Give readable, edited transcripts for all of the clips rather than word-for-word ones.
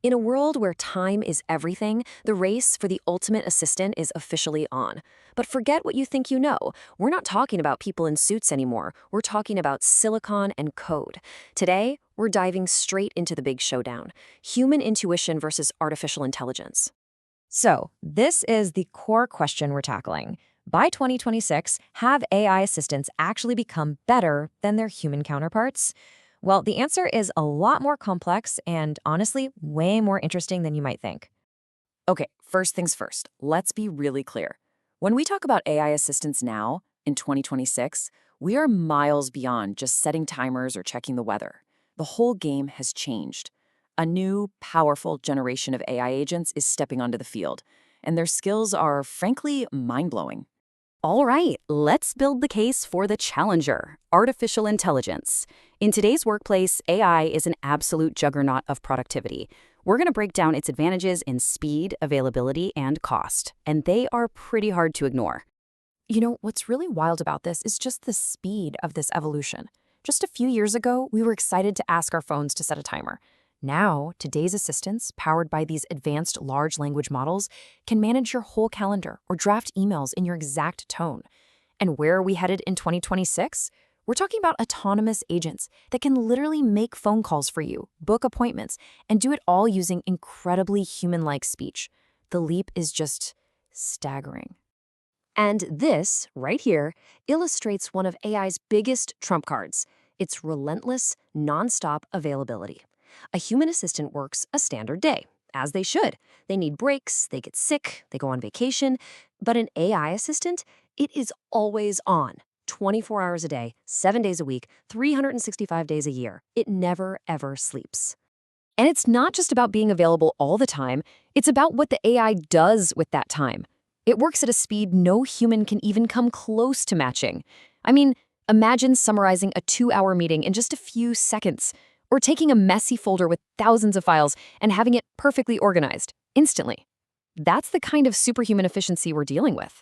In a world where time is everything, the race for the ultimate assistant is officially on. But forget what you think you know. We're not talking about people in suits anymore. We're talking about silicon and code. Today, we're diving straight into the big showdown: human intuition versus artificial intelligence. So, this is the core question we're tackling. By 2026, have AI assistants actually become better than their human counterparts? Well, the answer is a lot more complex and honestly, way more interesting than you might think. Okay, first things first, let's be really clear. When we talk about AI assistants now, in 2026, we are miles beyond just setting timers or checking the weather. The whole game has changed. A new, powerful generation of AI agents is stepping onto the field, and their skills are, frankly, mind-blowing. All right, let's build the case for the challenger, artificial intelligence. In today's workplace, AI is an absolute juggernaut of productivity. We're going to break down its advantages in speed, availability, and cost, and they are pretty hard to ignore. You know, what's really wild about this is just the speed of this evolution. Just a few years ago, we were excited to ask our phones to set a timer. Now, today's assistants, powered by these advanced large language models, can manage your whole calendar or draft emails in your exact tone. And where are we headed in 2026? We're talking about autonomous agents that can literally make phone calls for you, book appointments, and do it all using incredibly human-like speech. The leap is just staggering. And this, right here, illustrates one of AI's biggest trump cards: its relentless, nonstop availability. A human assistant works a standard day, as they should. They need breaks, they get sick, they go on vacation. But an AI assistant, it is always on, 24 hours a day, 7 days a week, 365 days a year. It never, ever sleeps. And it's not just about being available all the time, it's about what the AI does with that time. It works at a speed no human can even come close to matching. I mean, imagine summarizing a 2-hour meeting in just a few seconds, or taking a messy folder with thousands of files and having it perfectly organized, instantly. That's the kind of superhuman efficiency we're dealing with.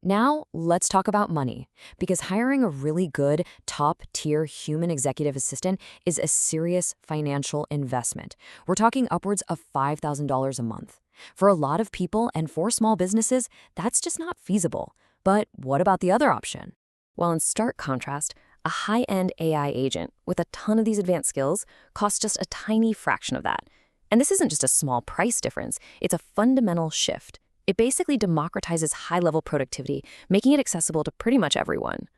Now, let's talk about money, because hiring a really good, top-tier human executive assistant is a serious financial investment. We're talking upwards of $5,000 a month. For a lot of people and for small businesses, that's just not feasible. But what about the other option? Well, in stark contrast, a high-end AI agent with a ton of these advanced skills costs just a tiny fraction of that. And this isn't just a small price difference, it's a fundamental shift. It basically democratizes high-level productivity, making it accessible to pretty much everyone.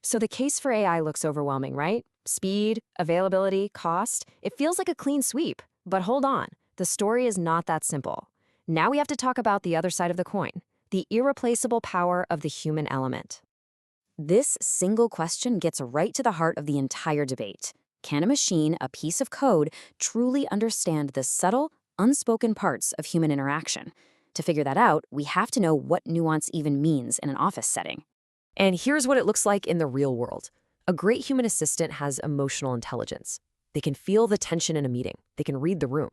So the case for AI looks overwhelming, right? Speed, availability, cost. It feels like a clean sweep. But hold on, the story is not that simple. Now we have to talk about the other side of the coin: the irreplaceable power of the human element. This single question gets right to the heart of the entire debate. Can a machine, a piece of code, truly understand the subtle, unspoken parts of human interaction? To figure that out, we have to know what nuance even means in an office setting. And here's what it looks like in the real world. A great human assistant has emotional intelligence. They can feel the tension in a meeting. They can read the room.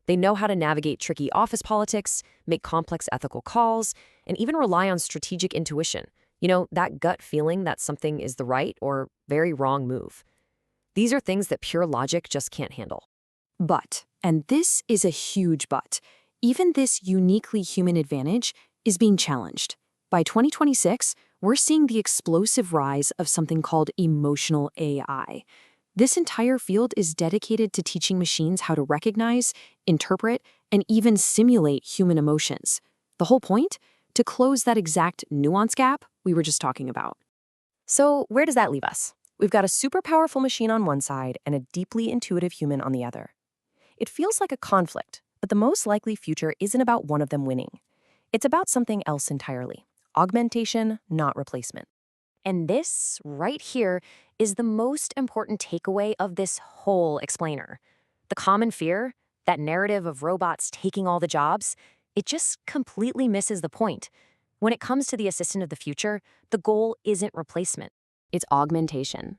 They know how to navigate tricky office politics, make complex ethical calls, and even rely on strategic intuition. You know, that gut feeling that something is the right or very wrong move. These are things that pure logic just can't handle. But, and this is a huge but, even this uniquely human advantage is being challenged. By 2026, we're seeing the explosive rise of something called emotional AI. This entire field is dedicated to teaching machines how to recognize, interpret, and even simulate human emotions. The whole point? To close that exact nuance gap we were just talking about. So where does that leave us? We've got a super powerful machine on one side and a deeply intuitive human on the other. It feels like a conflict, but the most likely future isn't about one of them winning. It's about something else entirely: augmentation, not replacement. And this, right here, is the most important takeaway of this whole explainer. The common fear, that narrative of robots taking all the jobs, it just completely misses the point. When it comes to the assistant of the future, the goal isn't replacement, it's augmentation.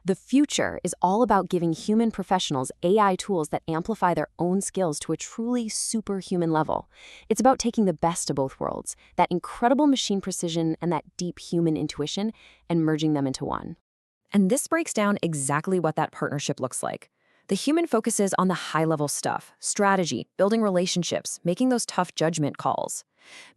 The future is all about giving human professionals AI tools that amplify their own skills to a truly superhuman level. It's about taking the best of both worlds, that incredible machine precision and that deep human intuition, and merging them into one. And this breaks down exactly what that partnership looks like. The human focuses on the high-level stuff, strategy, building relationships, making those tough judgment calls.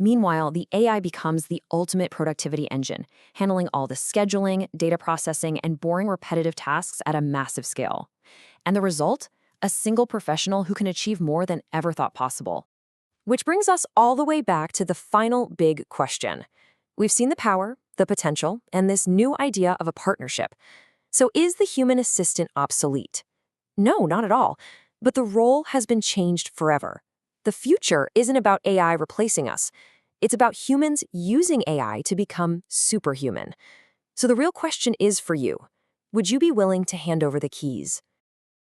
Meanwhile, the AI becomes the ultimate productivity engine, handling all the scheduling, data processing, and boring repetitive tasks at a massive scale. And the result? A single professional who can achieve more than ever thought possible. Which brings us all the way back to the final big question. We've seen the power, the potential, and this new idea of a partnership. So is the human assistant obsolete? No, not at all. But the role has been changed forever. The future isn't about AI replacing us. It's about humans using AI to become superhuman. So the real question is for you. Would you be willing to hand over the keys?